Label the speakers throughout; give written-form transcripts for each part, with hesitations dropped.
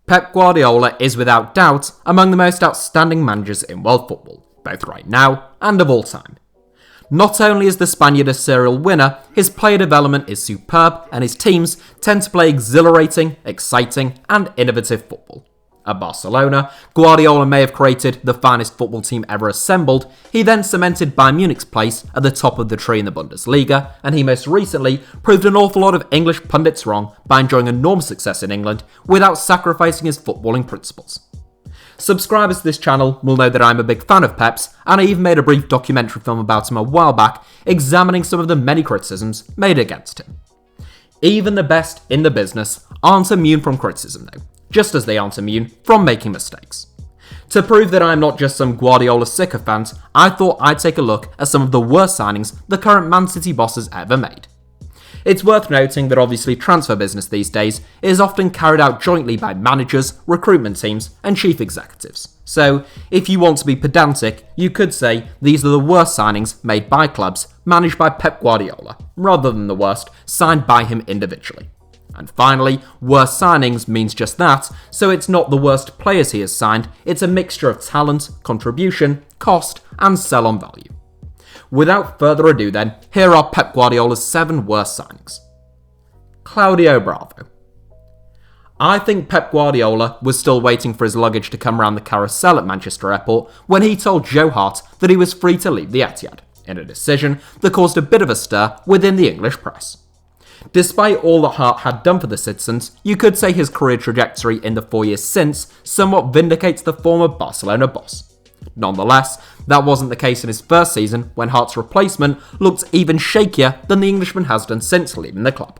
Speaker 1: Pep Guardiola is without doubt among the most outstanding managers in world football, both right now and of all time. Not only is the Spaniard a serial winner, his player development is superb and his teams tend to play exhilarating, exciting and innovative football. At Barcelona, Guardiola may have created the finest football team ever assembled. He then cemented Bayern Munich's place at the top of the tree in the Bundesliga, and he most recently proved an awful lot of English pundits wrong by enjoying enormous success in England without sacrificing his footballing principles. Subscribers to this channel will know that I'm a big fan of Pep's, and I even made a brief documentary film about him a while back, examining some of the many criticisms made against him. Even the best in the business aren't immune from criticism though, just as they aren't immune from making mistakes. To prove that I'm not just some Guardiola sycophant, I thought I'd take a look at some of the worst signings the current Man City boss has ever made. It's worth noting that obviously transfer business these days is often carried out jointly by managers, recruitment teams and chief executives. So, if you want to be pedantic, you could say these are the worst signings made by clubs managed by Pep Guardiola, rather than the worst signed by him individually. And finally, worst signings means just that, so it's not the worst players he has signed, it's a mixture of talent, contribution, cost, and sell-on value. Without further ado then, here are Pep Guardiola's 7 worst signings. Claudio Bravo. I think Pep Guardiola was still waiting for his luggage to come around the carousel at Manchester Airport when he told Joe Hart that he was free to leave the Etihad, in a decision that caused a bit of a stir within the English press. Despite all that Hart had done for the citizens, you could say his career trajectory in the 4 years since somewhat vindicates the former Barcelona boss. Nonetheless, that wasn't the case in his first season when Hart's replacement looked even shakier than the Englishman has done since leaving the club.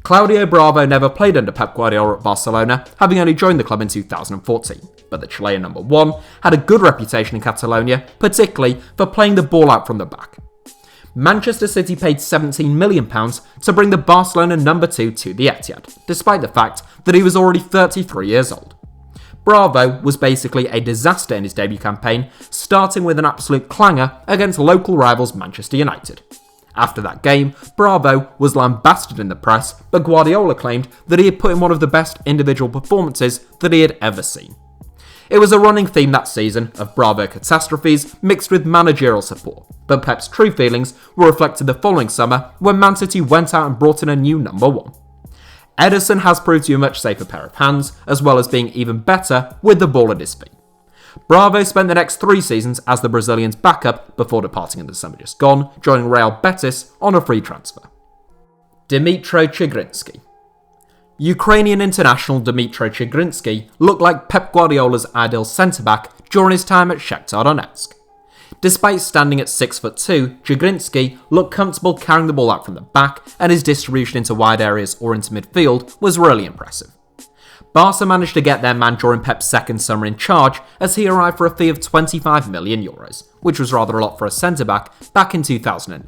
Speaker 1: Claudio Bravo never played under Pep Guardiola at Barcelona, having only joined the club in 2014, but the Chilean number 1 had a good reputation in Catalonia, particularly for playing the ball out from the back. Manchester City paid £17 million to bring the Barcelona number 2 to the Etihad, despite the fact that he was already 33 years old. Bravo was basically a disaster in his debut campaign, starting with an absolute clanger against local rivals Manchester United. After that game, Bravo was lambasted in the press, but Guardiola claimed that he had put in one of the best individual performances that he had ever seen. It was a running theme that season of Bravo catastrophes mixed with managerial support, but Pep's true feelings were reflected the following summer when Man City went out and brought in a new number 1. Ederson has proved to be a much safer pair of hands, as well as being even better with the ball at his feet. Bravo spent the next 3 seasons as the Brazilian's backup before departing in the summer just gone, joining Real Betis on a free transfer. Dimitry Chigirski. Ukrainian international Dimitry Chigirski looked like Pep Guardiola's ideal centre-back during his time at Shakhtar Donetsk. Despite standing at 6'2", Chigirski looked comfortable carrying the ball out from the back, and his distribution into wide areas or into midfield was really impressive. Barca managed to get their man during Pep's second summer in charge as he arrived for a fee of €25 million, which was rather a lot for a centre-back back in 2009.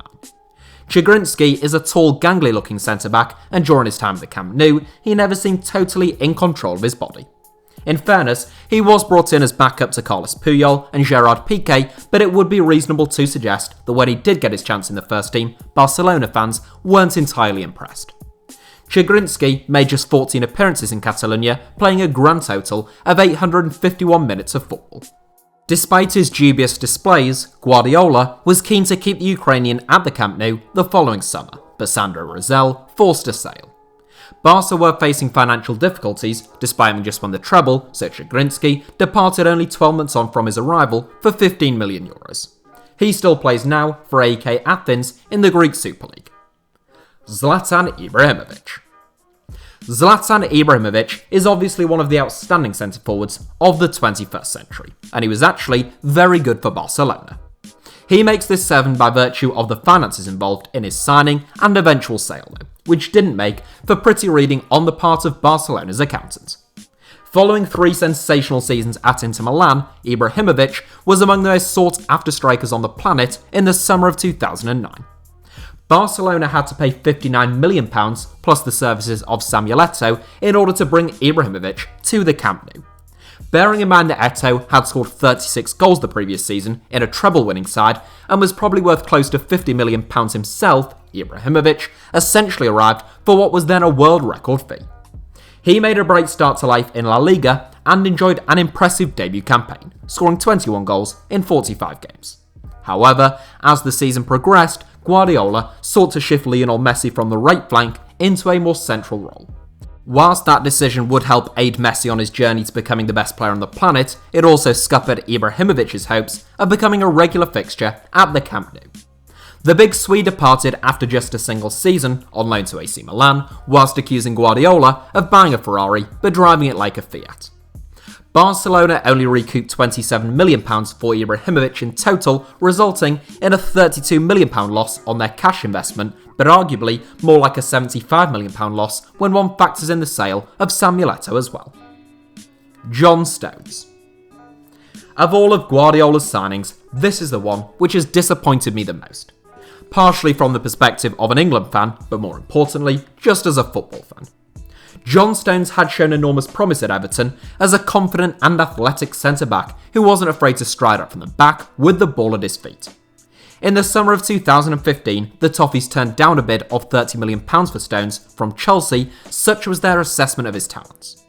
Speaker 1: Chigirski is a tall, gangly-looking centre-back, and during his time at the Camp Nou, he never seemed totally in control of his body. In fairness, he was brought in as backup to Carlos Puyol and Gerard Piqué, but it would be reasonable to suggest that when he did get his chance in the first team, Barcelona fans weren't entirely impressed. Chigirski made just 14 appearances in Catalonia, playing a grand total of 851 minutes of football. Despite his dubious displays, Guardiola was keen to keep the Ukrainian at the Camp Nou the following summer, but Sandro Rosell forced a sale. Barca were facing financial difficulties, despite having just won the treble, so Chigirski departed only 12 months on from his arrival for €15 million. He still plays now for AEK Athens in the Greek Super League. Zlatan Ibrahimovic. Zlatan Ibrahimovic is obviously one of the outstanding centre-forwards of the 21st century, and he was actually very good for Barcelona. He makes this 7 by virtue of the finances involved in his signing and eventual sale though, which didn't make for pretty reading on the part of Barcelona's accountants. Following 3 sensational seasons at Inter Milan, Ibrahimovic was among the most sought-after strikers on the planet in the summer of 2009. Barcelona had to pay £59 million plus the services of Samuel Eto'o in order to bring Ibrahimovic to the Camp Nou. Bearing in mind that Eto'o had scored 36 goals the previous season in a treble-winning side and was probably worth close to £50 million himself, Ibrahimovic essentially arrived for what was then a world record fee. He made a bright start to life in La Liga and enjoyed an impressive debut campaign, scoring 21 goals in 45 games. However, as the season progressed, Guardiola sought to shift Lionel Messi from the right flank into a more central role. Whilst that decision would help aid Messi on his journey to becoming the best player on the planet, it also scuppered Ibrahimovic's hopes of becoming a regular fixture at the Camp Nou. The big Swede departed after just a single season on loan to AC Milan, whilst accusing Guardiola of buying a Ferrari but driving it like a Fiat. Barcelona only recouped £27 million for Ibrahimovic in total, resulting in a £32 million loss on their cash investment, but arguably more like a £75 million loss when one factors in the sale of Samuel Eto'o as well. John Stones. Of all of Guardiola's signings, this is the one which has disappointed me the most. Partially from the perspective of an England fan, but more importantly, just as a football fan. John Stones had shown enormous promise at Everton as a confident and athletic centre-back who wasn't afraid to stride up from the back with the ball at his feet. In the summer of 2015, the Toffees turned down a bid of £30 million for Stones from Chelsea, such was their assessment of his talents.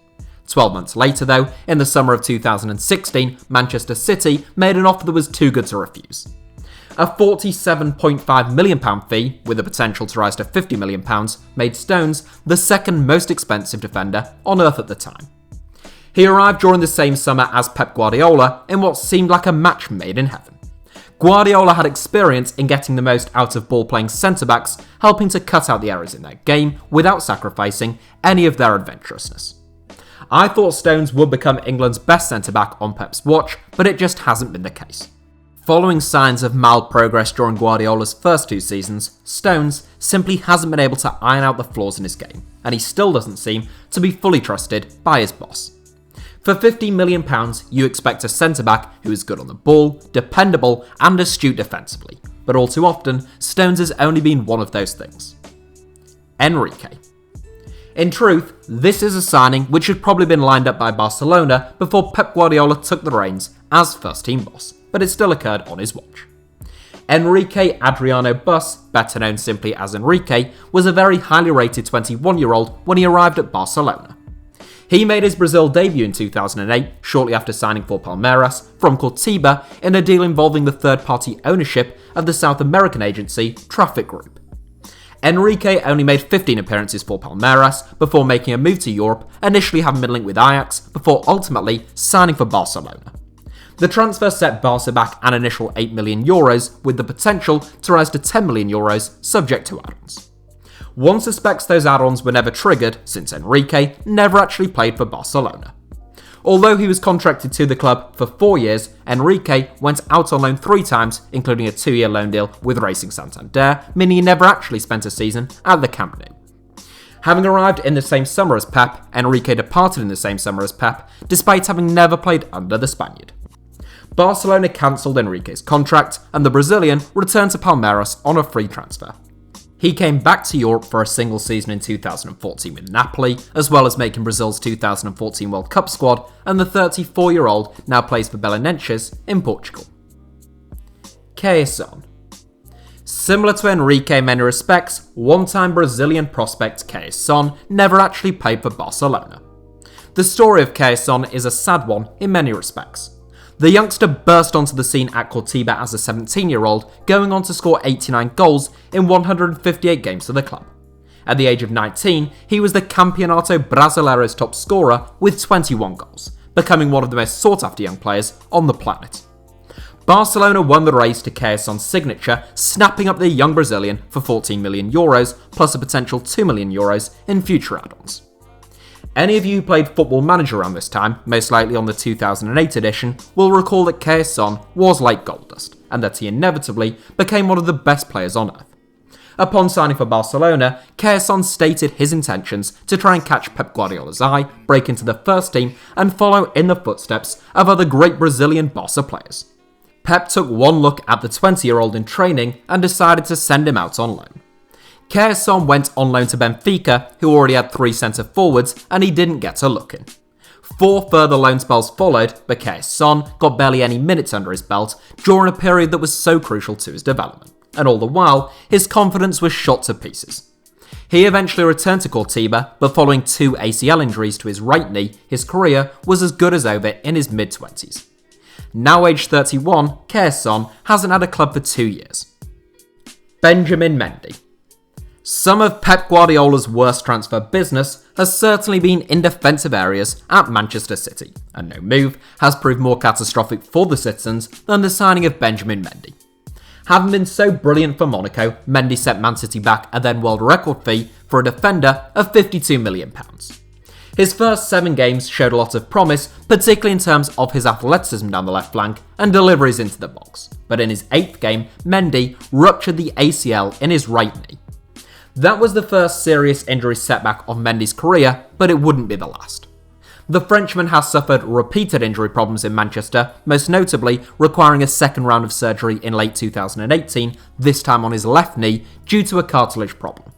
Speaker 1: 12 months later though, in the summer of 2016, Manchester City made an offer that was too good to refuse. A £47.5 million fee, with the potential to rise to £50 million, made Stones the second most expensive defender on earth at the time. He arrived during the same summer as Pep Guardiola in what seemed like a match made in heaven. Guardiola had experience in getting the most out of ball-playing centre-backs, helping to cut out the errors in their game without sacrificing any of their adventurousness. I thought Stones would become England's best centre-back on Pep's watch, but it just hasn't been the case. Following signs of mild progress during Guardiola's first 2 seasons, Stones simply hasn't been able to iron out the flaws in his game, and he still doesn't seem to be fully trusted by his boss. For £50 million, you expect a centre-back who is good on the ball, dependable and astute defensively, but all too often, Stones has only been one of those things. Enrique. In truth, this is a signing which had probably been lined up by Barcelona before Pep Guardiola took the reins as first-team boss, but it still occurred on his watch. Enrique Adriano Bus, better known simply as Enrique, was a very highly rated 21-year-old when he arrived at Barcelona. He made his Brazil debut in 2008, shortly after signing for Palmeiras from Cortiba in a deal involving the third-party ownership of the South American agency Traffic Group. Enrique only made 15 appearances for Palmeiras before making a move to Europe, initially having been linked with Ajax before ultimately signing for Barcelona. The transfer set Barca back an initial €8 million with the potential to rise to €10 million subject to add-ons. One suspects those add-ons were never triggered since Enrique never actually played for Barcelona. Although he was contracted to the club for 4 years, Enrique went out on loan 3 times, including a 2-year loan deal with Racing Santander, meaning he never actually spent a season at the Camp Nou. Having arrived in the same summer as Pep, Enrique departed in the same summer as Pep, despite having never played under the Spaniard. Barcelona cancelled Enrique's contract, and the Brazilian returned to Palmeiras on a free transfer. He came back to Europe for a single season in 2014 with Napoli, as well as making Brazil's 2014 World Cup squad, and the 34-year-old now plays for Belenenses in Portugal. Quaison. Similar to Enrique in many respects, one-time Brazilian prospect Quaison never actually played for Barcelona. The story of Quaison is a sad one in many respects. The youngster burst onto the scene at Cortiba as a 17-year-old, going on to score 89 goals in 158 games for the club. At the age of 19, he was the Campeonato Brasileiro's top scorer with 21 goals, becoming one of the most sought-after young players on the planet. Barcelona won the race to Quaison's signature, snapping up the young Brazilian for €14 million, plus a potential €2 million in future add-ons. Any of you who played Football Manager around this time, most likely on the 2008 edition, will recall that Quaison was like gold dust, and that he inevitably became one of the best players on earth. Upon signing for Barcelona, Quaison stated his intentions to try and catch Pep Guardiola's eye, break into the first team, and follow in the footsteps of other great Brazilian Barca players. Pep took one look at the 20-year-old in training and decided to send him out on loan. Quaison went on loan to Benfica, who already had 3 centre-forwards, and he didn't get a look in. 4 further loan spells followed, but Quaison got barely any minutes under his belt during a period that was so crucial to his development, and all the while, his confidence was shot to pieces. He eventually returned to Cortiba, but following 2 ACL injuries to his right knee, his career was as good as over in his mid-20s. Now aged 31, Quaison hasn't had a club for 2 years. Benjamin Mendy. Some of Pep Guardiola's worst transfer business has certainly been in defensive areas at Manchester City, and no move has proved more catastrophic for the citizens than the signing of Benjamin Mendy. Having been so brilliant for Monaco, Mendy sent Man City back a then world record fee for a defender of £52 million. His first 7 games showed a lot of promise, particularly in terms of his athleticism down the left flank and deliveries into the box, but in his 8th game, Mendy ruptured the ACL in his right knee. That was the first serious injury setback of Mendy's career, but it wouldn't be the last. The Frenchman has suffered repeated injury problems in Manchester, most notably requiring a second round of surgery in late 2018, this time on his left knee, due to a cartilage problem.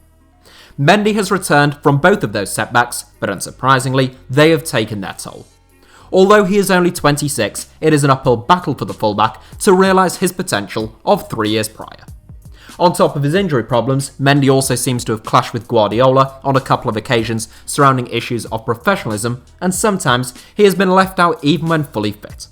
Speaker 1: Mendy has returned from both of those setbacks, but unsurprisingly, they have taken their toll. Although he is only 26, it is an uphill battle for the fullback to realise his potential of 3 years prior. On top of his injury problems, Mendy also seems to have clashed with Guardiola on a couple of occasions surrounding issues of professionalism, and sometimes he has been left out even when fully fit.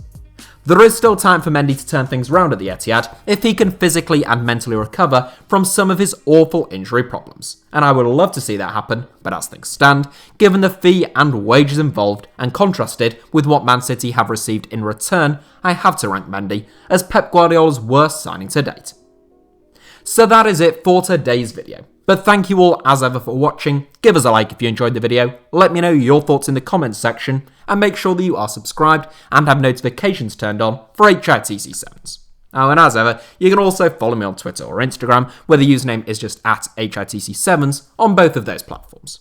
Speaker 1: There is still time for Mendy to turn things around at the Etihad if he can physically and mentally recover from some of his awful injury problems, and I would love to see that happen, but as things stand, given the fee and wages involved and contrasted with what Man City have received in return, I have to rank Mendy as Pep Guardiola's worst signing to date. So that is it for today's video. But thank you all as ever for watching, give us a like if you enjoyed the video, let me know your thoughts in the comments section, and make sure that you are subscribed and have notifications turned on for HITC Sevens. Oh, and as ever, you can also follow me on Twitter or Instagram, where the username is just at HITC Sevens on both of those platforms.